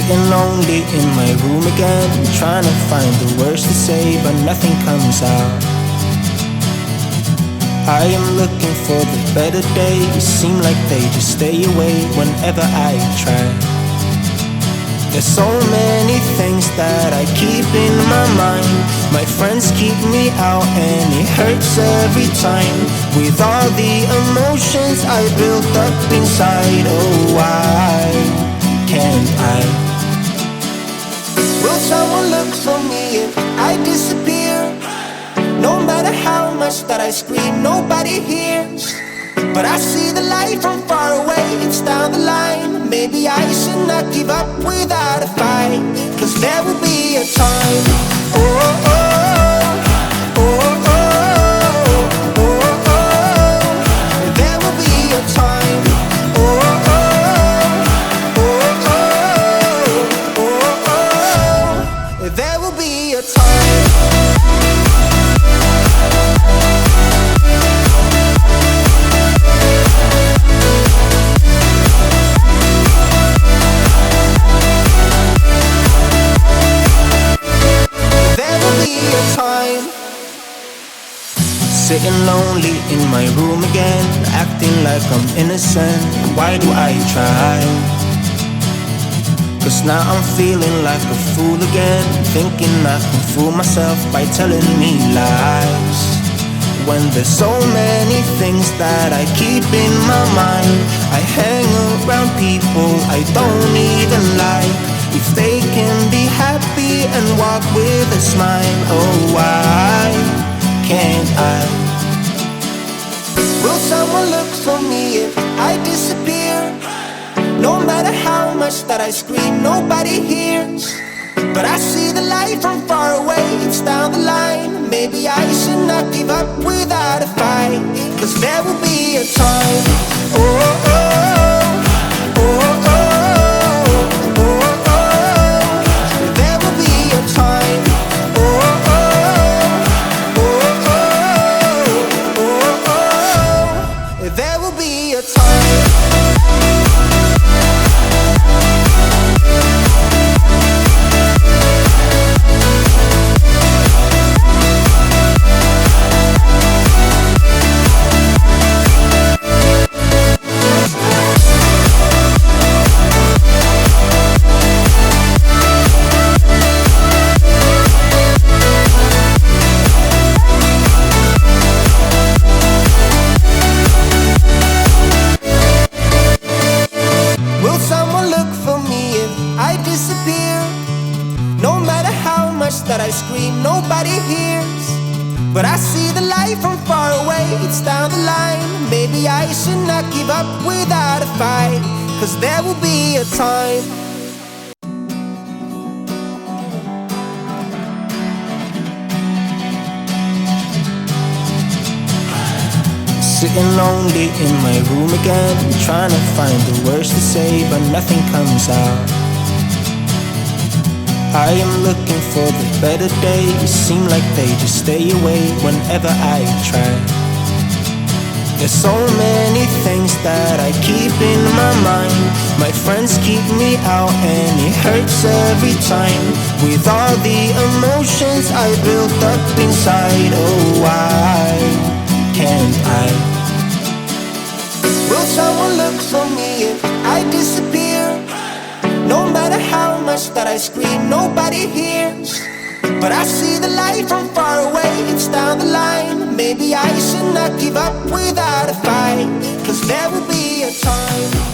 Sitting lonely in my room again, trying to find the words to say, but nothing comes out. I am looking for the better days, seem like they just stay away whenever I try. There's so many things that I keep in my mind. My friends keep me out and it hurts every time. With all the emotions I built up inside, oh why can't I? Will someone look for me if I disappear? No matter how much that I scream, nobody hears. But I see the light from far away, it's down the line. Maybe I should not give up without a fight, 'cause there will be a time. Oh, oh, oh, oh, oh, oh, oh. There will be a time. Oh, oh, oh, oh, oh, oh. There will be a time. Sitting lonely in my room again, acting like I'm innocent. Why do I try? 'Cause now I'm feeling like a fool again, thinking I can fool myself by telling me lies. When there's so many things that I keep in my mind, I hang around people I don't even like. If they can be happy and walk with a smile, oh why can't I? Will someone look for me if I disappear? No matter how much that I scream, nobody hears. But I see the light from far away, it's down the line. Maybe I should not give up without a fight, 'cause there will be a time. Oh, oh, oh, oh, oh, oh, oh. There will be a time. Oh, oh, oh, oh, oh, oh. There will be a time. Will someone look for me if I disappear? No matter how much that I scream, nobody hears. But I see the light from far away, it's down the line. Maybe I should not give up without a fight, 'cause there will be a time. Sitting lonely in my room again, trying to find the words to say, but nothing comes out. I am looking for the better days, seem like they just stay away whenever I try. There's so many things that I keep in my mind. My friends keep me out and it hurts every time. With all the emotions I built up inside, oh why can't I? Will someone look for me if I disappear? No matter how much that I scream, nobody hears. But I see the light from far away, it's down the line. Maybe I should not give up without a fight, 'cause there will be a time.